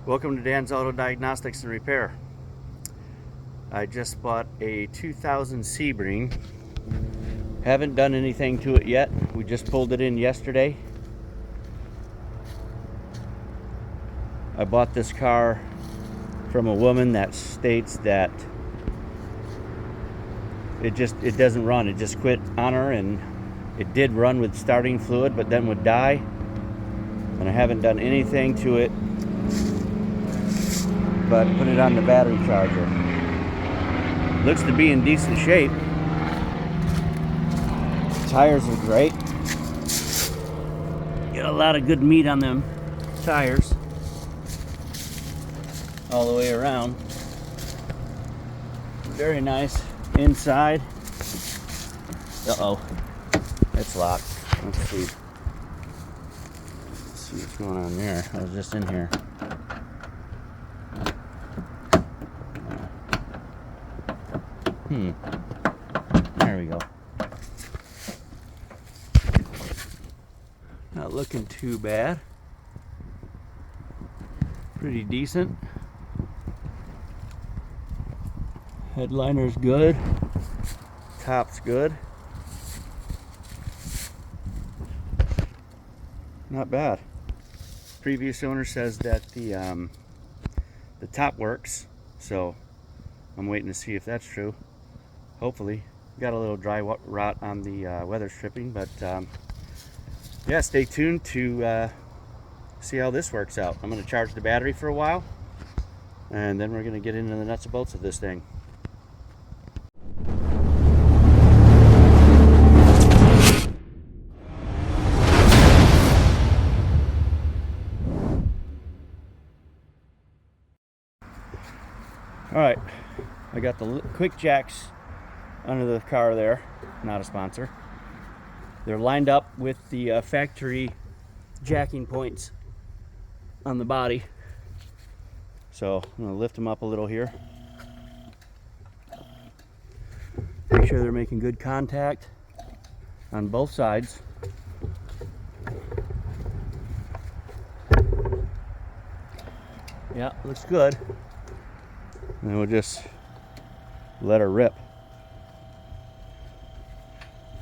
Welcome to Dan's Auto Diagnostics and Repair. I just bought a 2000 Sebring. Haven't done anything to it yet. We just pulled it in yesterday. I bought this car from a woman that states that it doesn't run. It just quit on her, and it did run with starting fluid but then would die. And I haven't done anything to it but put it on the battery charger. Looks to be in decent shape. Tires are great. Got a lot of good meat on them tires all the way around. Very nice inside. Uh-oh, it's locked. Let's see. Let's see what's going on there. I was just in here. There we go. Not looking too bad. Pretty decent. Headliner's good. Top's good. Not bad. Previous owner says that the top works, so I'm waiting to see if that's true. Hopefully. Got a little dry rot on the weather stripping, but yeah, stay tuned to see how this works out. I'm going to charge the battery for a while, and then we're going to get into the nuts and bolts of this thing. Alright, I got the quick jacks under the car there, not a sponsor. They're lined up with the factory jacking points on the body. So I'm going to lift them up a little here. Make sure they're making good contact on both sides. Yeah, looks good. And then we'll just let her rip.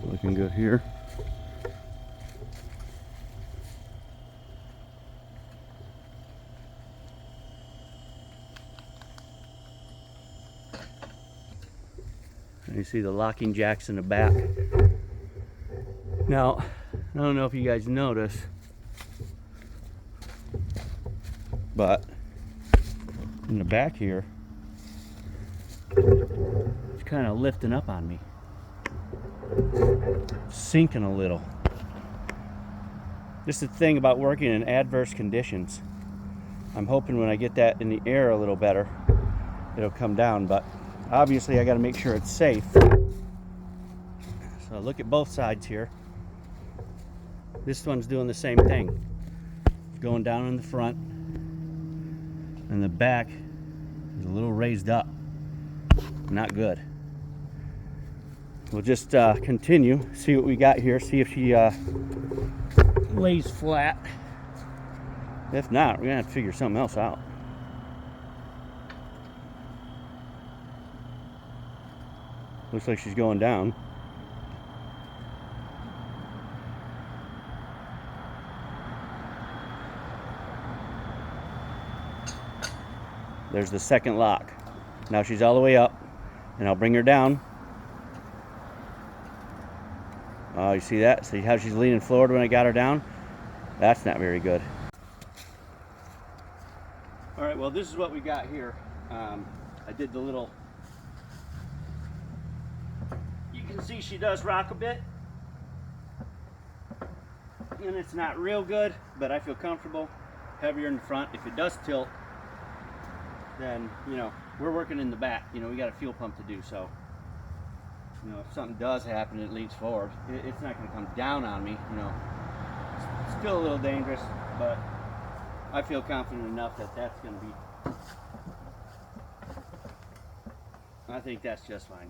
Looking good here. And you see the locking jacks in the back. Now, I don't know if you guys notice, but in the back here, it's kind of lifting up on me. Sinking a little. This is the thing about working in adverse conditions. I'm hoping when I get that in the air a little better, it'll come down, but obviously I got to make sure it's safe. So look at both sides here. This one's doing the same thing. It's going down in the front, and the back is a little raised up. Not good. We'll just continue, see what we got here, see if she lays flat. If not, we're gonna have to figure something else out. Looks like she's going down. There's the second lock. Now she's all the way up, and I'll bring her down. Oh, you see that? See how she's leaning forward when I got her down? That's not very good. All right, well, this is what we got here. I did the little... You can see she does rock a bit. And it's not real good, but I feel comfortable. Heavier in the front. If it does tilt, then, you know, we're working in the back. You know, we got a fuel pump to do, so... You know, if something does happen, it leans forward. It's not going to come down on me. You know, it's still a little dangerous, but I feel confident enough that that's going to be. I think that's just fine.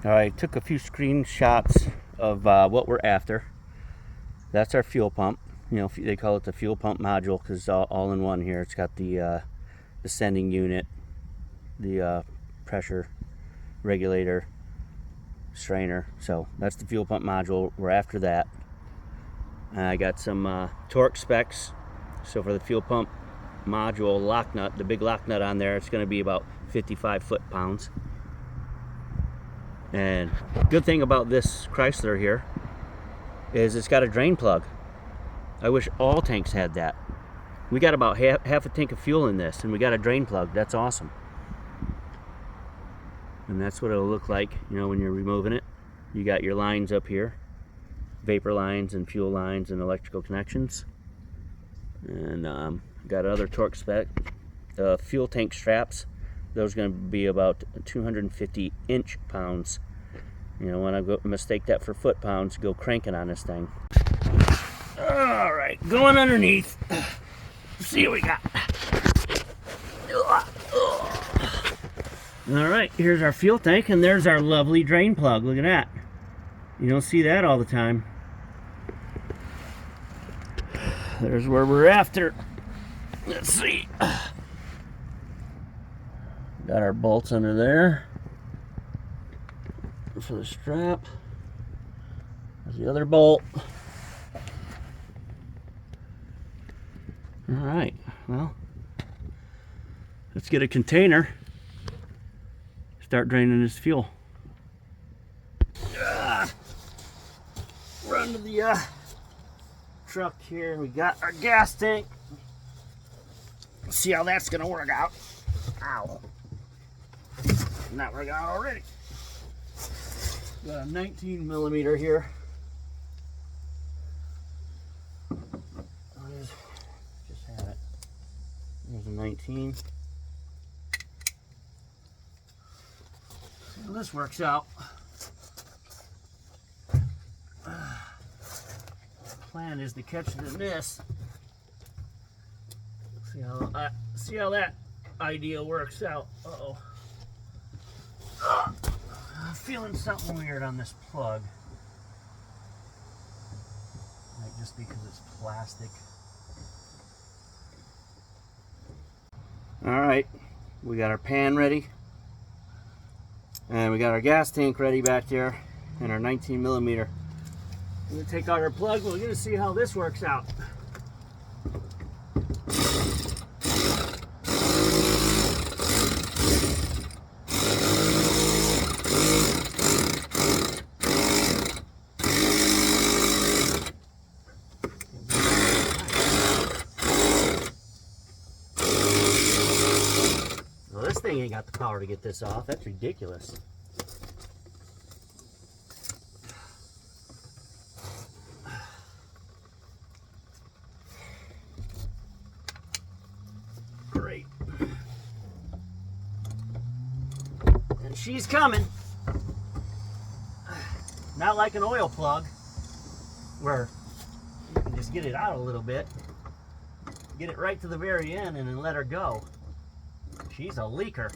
All right, took a few screenshots of what we're after. That's our fuel pump. you know, they call it the fuel pump module because it's all in one here. It's got the sending unit, the pressure regulator, strainer. So that's the fuel pump module. We're after that. I got some torque specs. So for the fuel pump module lock nut, the big lock nut on there, it's going to be about 55 foot-pounds. And good thing about this Chrysler here is it's got a drain plug. I wish all tanks had that. We got about half a tank of fuel in this, and we got a drain plug. That's awesome. And that's what it'll look like, you know, when you're removing it. You got your lines up here, vapor lines and fuel lines and electrical connections. And got other torque spec. Fuel tank straps. Those are going to be about 250 inch-pounds. You know, when I go mistake that for foot-pounds, go cranking on this thing. All right, going underneath. See what we got. All right, here's our fuel tank, and there's our lovely drain plug. Look at that. You don't see that all the time. There's where we're after. Let's see. Got our bolts under there for the strap. There's the other bolt. All right, well, let's get a container. Start draining this fuel. Run to the truck here. We got our gas tank. See how that's gonna work out. Ow. Not working out already. Got a 19 millimeter here. Just had it. There's a 19. See how this works out. Plan is to catch it in this. See how that idea works out. Uh-oh. I'm feeling something weird on this plug. Might just because it's plastic. All right, we got our pan ready. And we got our gas tank ready back there and our 19 millimeter. We're gonna take out our plug. We're gonna see how this works out. Well, this thing ain't got the power to get this off. That's ridiculous. Great. And she's coming. Not like an oil plug where you can just get it out a little bit, get it right to the very end and then let her go. She's a leaker.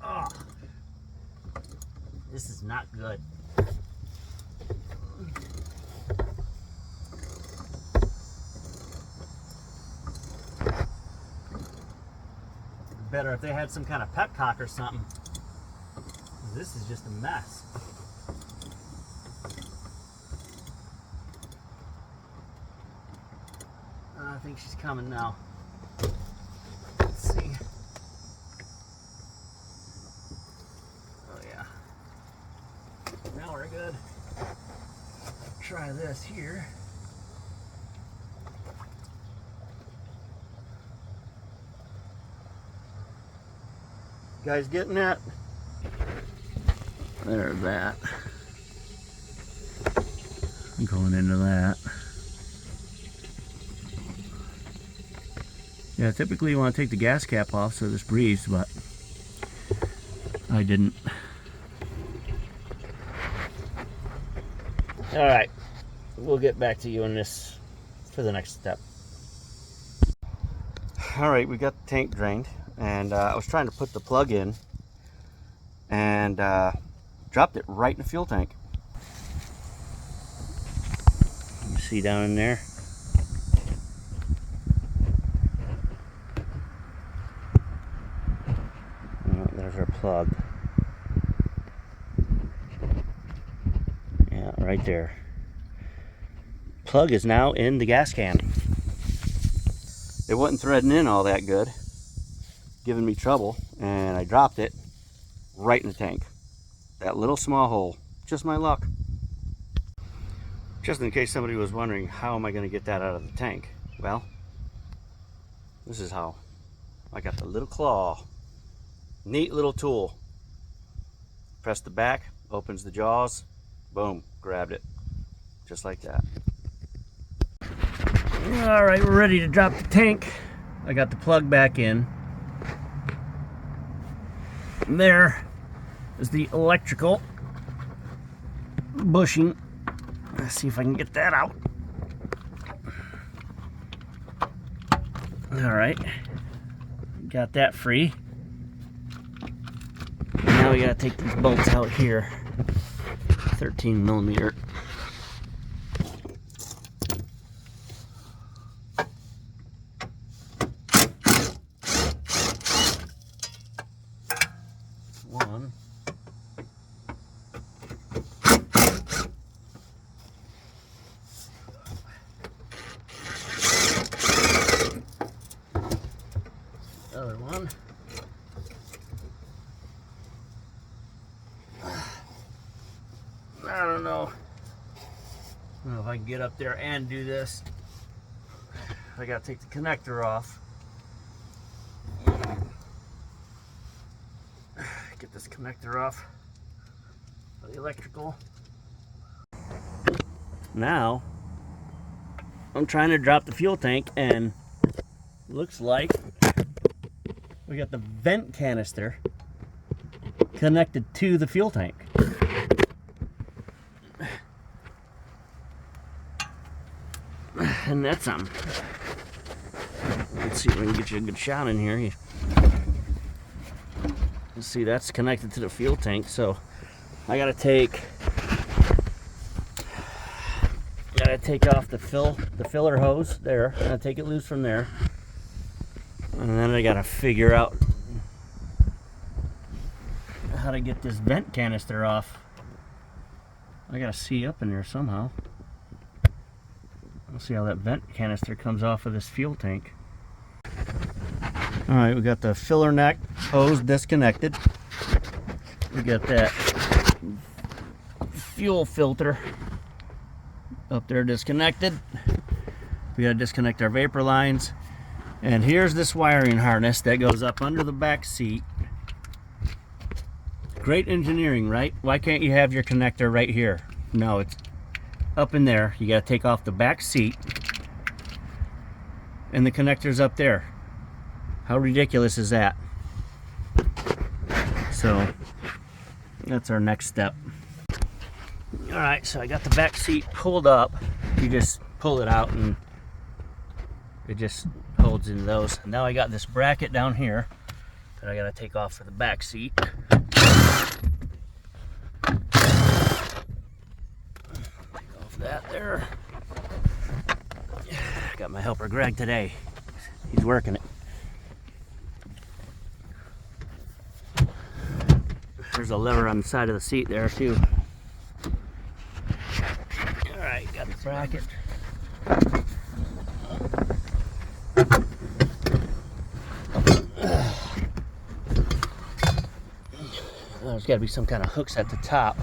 Oh, this is not good. Better if they had some kind of petcock or something. This is just a mess. I think she's coming now. Let's see. Oh yeah. Now we're good. Try this here. You guys getting that? There's that. I'm going into that. Yeah, typically you want to take the gas cap off so this breathes, but I didn't. All right, we'll get back to you on this for the next step. All right, we got the tank drained, and I was trying to put the plug in and dropped it right in the fuel tank. You See down in there? Oh, there's our plug. Yeah, right there. Plug is now in the gas can. It wasn't threading in all that good, giving me trouble, and I dropped it right in the tank. That little small hole. Just my luck. Just in case somebody was wondering, how am I going to get that out of the tank? Well, this is how. I got the little claw. Neat little tool. Press the back, opens the jaws, boom, grabbed it. Just like that. All right, we're ready to drop the tank. I got the plug back in. And there is the electrical bushing. Let's see if I can get that out. All right, got that free. Now we gotta take these bolts out here. 13 millimeter. One. Other one. I don't know. I don't know if I can get up there and do this. I gotta take the connector off. Get this connector off of the electrical. Now I'm trying to drop the fuel tank, and looks like we got the vent canister connected to the fuel tank. And that's something. Let's see if we can get you a good shot in here. Let's see, that's connected to the fuel tank, so I gotta take off the filler hose there. I'm gonna take it loose from there, and then I gotta figure out how to get this vent canister off. I gotta see up in there somehow. Let's see how that vent canister comes off of this fuel tank. All right, we got the filler neck hose disconnected. We got that fuel filter up there disconnected. We gotta disconnect our vapor lines. And here's this wiring harness that goes up under the back seat. Great engineering, right? Why can't you have your connector right here? No, it's up in there. You gotta take off the back seat, and the connector's up there. How ridiculous is that? So that's our next step. All right, so I got the back seat pulled up. You just pull it out and it just holds into those. And now I got this bracket down here that I gotta take off for the back seat. That there. Got my helper Greg today. He's working it. There's a lever on the side of the seat there too. Alright, got the bracket. There's got to be some kind of hooks at the top.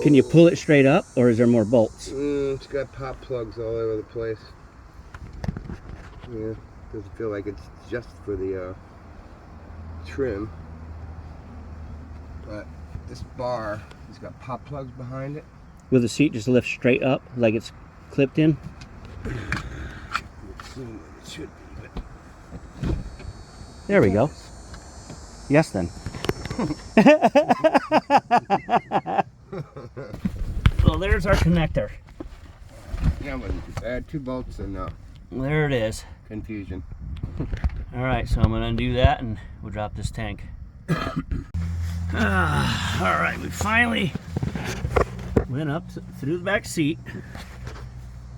Can you pull it straight up, or is there more bolts? It's got pop plugs all over the place. Yeah, doesn't feel like it's just for the trim. But this bar has got pop plugs behind it. Will the seat just lift straight up, like it's clipped in? Let's see what it should be, but... There we go. Yes, then. Well, there's our connector. Yeah, but add 2 bolts and there it is. Confusion. All right, so I'm gonna undo that and we'll drop this tank. All right, we finally went up through the back seat.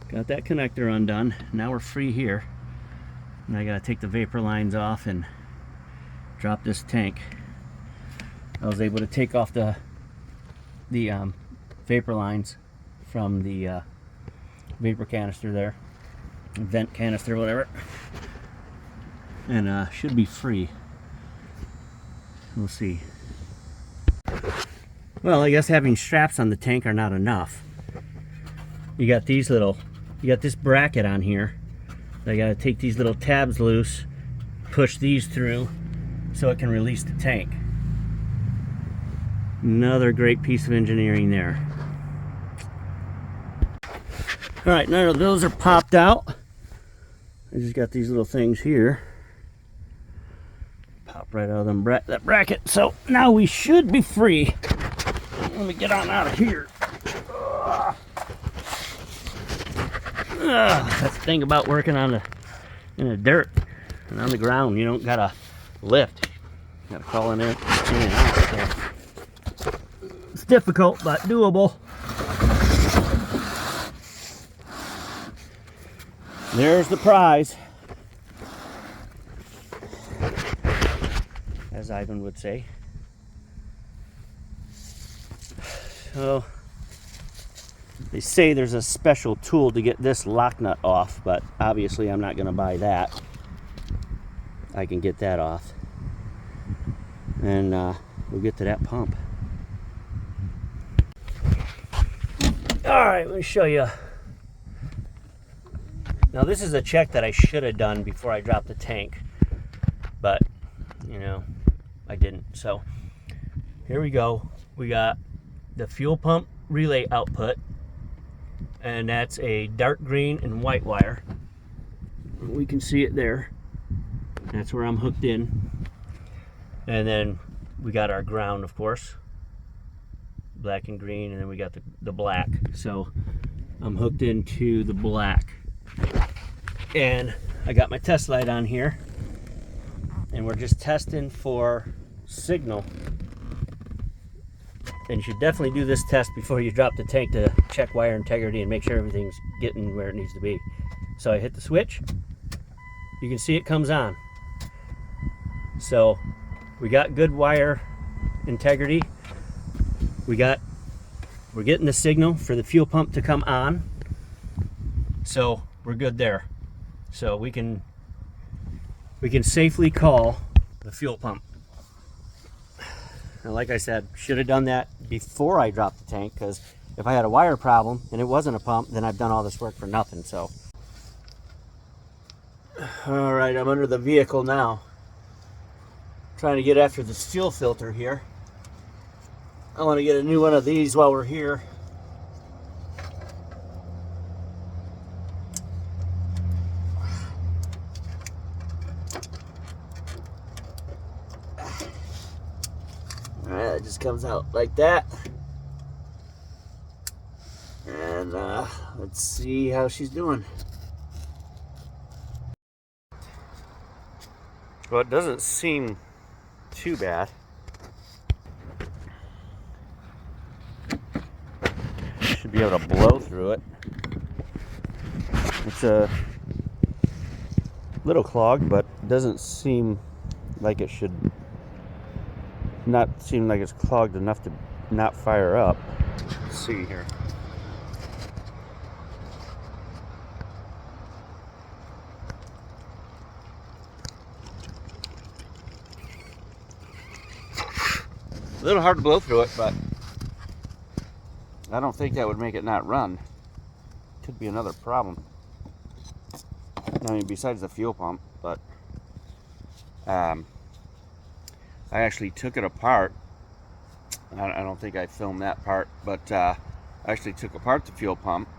Got that connector undone. Now we're free here. And I gotta take the vapor lines off and drop this tank. I was able to take off the vapor lines from the vapor canister there, vent canister, whatever, and should be free. We'll see. Well, I guess having straps on the tank are not enough. You got these little, you got this bracket on here. I gotta take these little tabs loose, push these through so it can release the tank. Another great piece of engineering there. All right, none of those are popped out. I just got these little things here. Pop right out of them that bracket. So now we should be free. Let me get on out of here. That's the thing about working on in the dirt and on the ground. You don't gotta lift. You gotta crawl in and out. So it's difficult, but doable. There's the prize, as Ivan would say. So they say there's a special tool to get this lock nut off, but obviously I'm not going to buy that. I can get that off, and we'll get to that pump. All right, let me show you. Now this is a check that I should have done before I dropped the tank, but you know, I didn't. So here we go. We got the fuel pump relay output, and that's a dark green and white wire. We can see it there. That's where I'm hooked in. And then we got our ground, of course, black and green, and then we got the black. So I'm hooked into the black. And I got my test light on here, and we're just testing for signal. And you should definitely do this test before you drop the tank to check wire integrity and make sure everything's getting where it needs to be. So I hit the switch. You can see it comes on. So we got good wire integrity. We're getting the signal for the fuel pump to come on. So we're good there. So we can safely call the fuel pump. And like I said, should have done that before I dropped the tank, because if I had a wire problem and it wasn't a pump, then I've done all this work for nothing. So all right, I'm under the vehicle now, trying to get after this fuel filter here. I want to get a new one of these while we're here. Alright, it just comes out like that. And let's see how she's doing. Well, it doesn't seem too bad. Should be able to blow through it. It's a little clogged, but it doesn't seem like it should not seem like it's clogged enough to not fire up. Let's see here. A little hard to blow through it, but I don't think that would make it not run. Could be another problem. I mean, besides the fuel pump, but I actually took it apart. I don't think I filmed that part, but I actually took apart the fuel pump.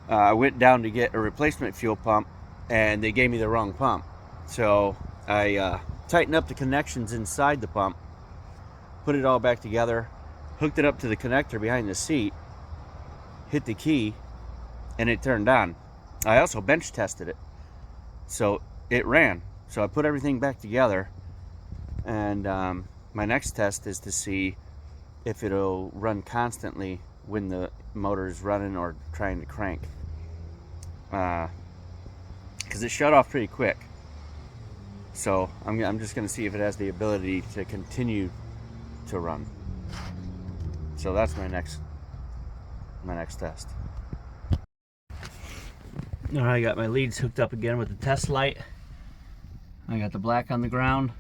I went down to get a replacement fuel pump, and they gave me the wrong pump. So I tightened up the connections inside the pump, put it all back together, hooked it up to the connector behind the seat, hit the key, and it turned on. I also bench tested it, so it ran. So I put everything back together, and my next test is to see if it'll run constantly when the motor is running or trying to crank, because it shut off pretty quick. So I'm just going to see if it has the ability to continue to run. So that's my next test. All right, I got my leads hooked up again with the test light. I got the black on the ground,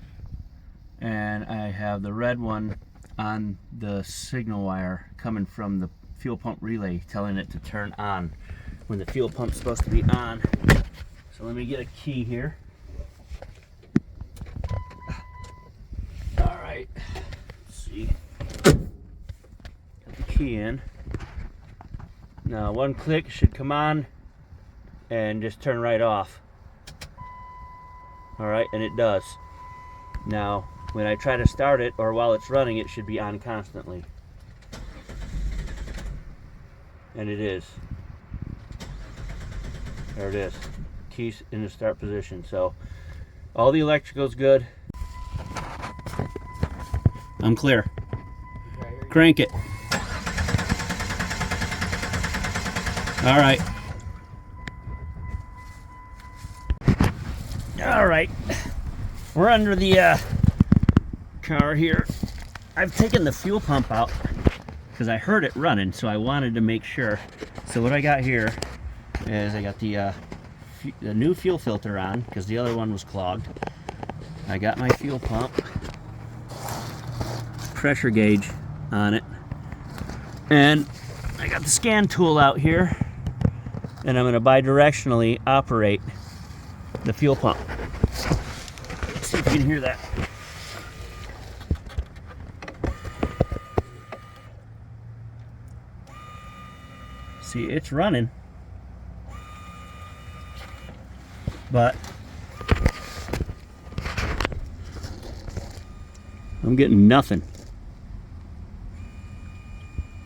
and I have the red one on the signal wire coming from the fuel pump relay, telling it to turn on when the fuel pump's supposed to be on. So let me get a key here. All right, let's see. Got the key in. Now one click should come on and just turn right off. All right, and it does. Now, when I try to start it, or while it's running, it should be on constantly. And it is. There it is. Keys in the start position. So, all the electrical's good. I'm clear. Crank it. All right. All right. We're under the car here. I've taken the fuel pump out because I heard it running, so I wanted to make sure. So what I got here is I got the new fuel filter on because the other one was clogged. I got my fuel pump, pressure gauge on it, and I got the scan tool out here, and I'm going to bidirectionally operate the fuel pump. Let's see if you can hear that. See, it's running, but I'm getting nothing.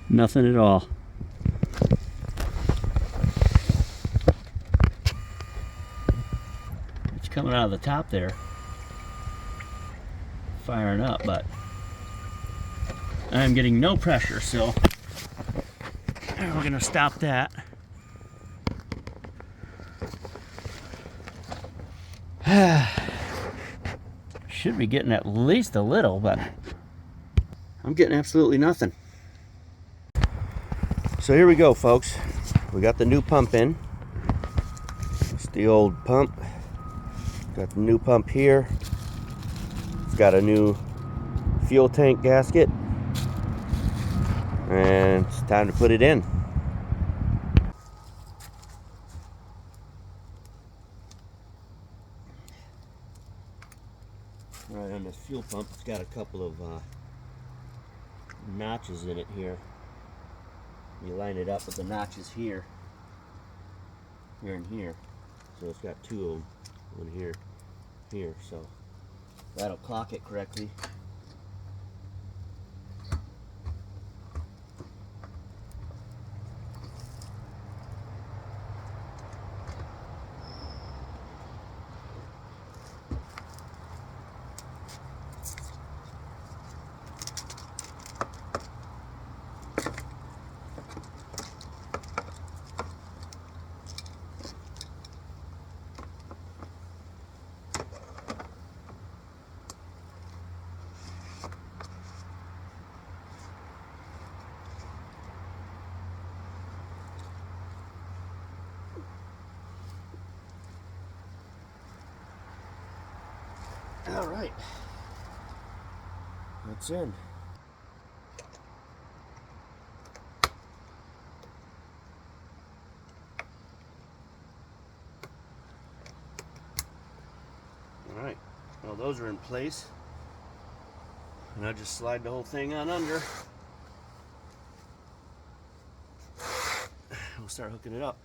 Nothing at all. It's coming out of the top there, firing up, but I'm getting no pressure, so we're going to stop that. Should be getting at least a little, but I'm getting absolutely nothing. So here we go, folks. We got the new pump in. It's the old pump. Got the new pump here. It's got a new fuel tank gasket. And it's time to put it in. Right on this fuel pump, it's got a couple of notches in it here. You line it up with the notches here, and here. So it's got two of them, one here. So that'll clock it correctly. All right, that's in. All right, well, those are in place, and I just slide the whole thing on under. We'll start hooking it up.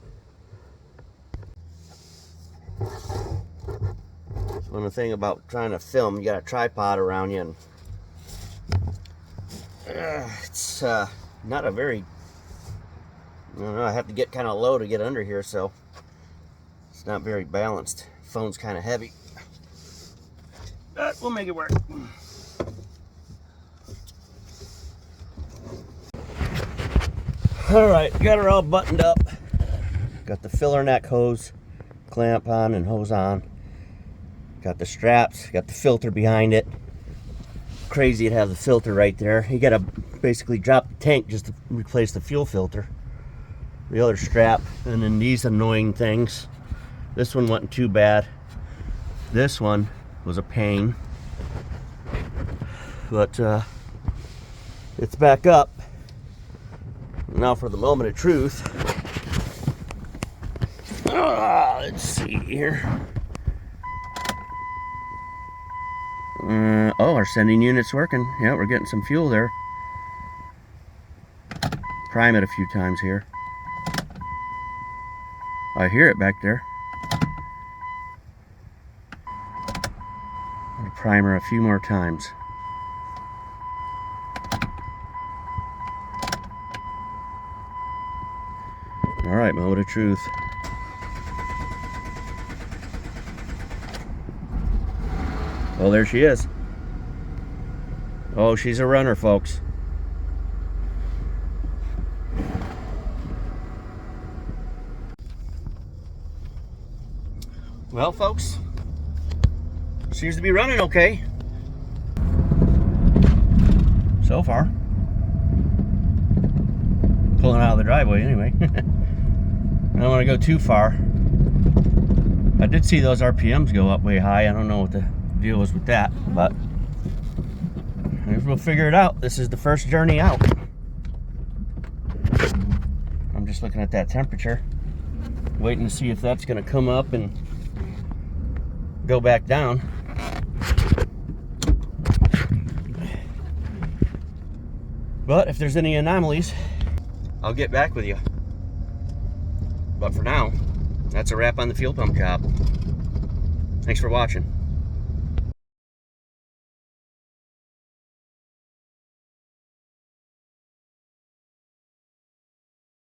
One thing about trying to film, you got a tripod around you, and it's not a very, I don't know, I have to get kind of low to get under here, so not very balanced. Phone's kind of heavy. But we'll make it work. Alright, got her all buttoned up. Got the filler neck hose clamp on and hose on. Got the straps, got the filter behind it. Crazy to have the filter right there. You gotta basically drop the tank just to replace the fuel filter. The other strap, and then these annoying things. This one wasn't too bad. This one was a pain. But it's back up. Now for the moment of truth. Let's see here. Oh, our sending unit's working. Yeah, we're getting some fuel there. Prime it a few times here. I hear it back there. I'll prime her a few more times. Alright, moment of truth. Oh, there she is. Oh, she's a runner, folks. Well, folks, seems to be running okay. So far. Pulling out of the driveway anyway. I don't want to go too far. I did see those RPMs go up way high. I don't know what the deal was with that, but I guess we'll figure it out. This is the first journey out. I'm just looking at that temperature, waiting to see if that's going to come up and go back down. But if there's any anomalies, I'll get back with you. But for now, that's a wrap on the fuel pump job. Thanks for watching.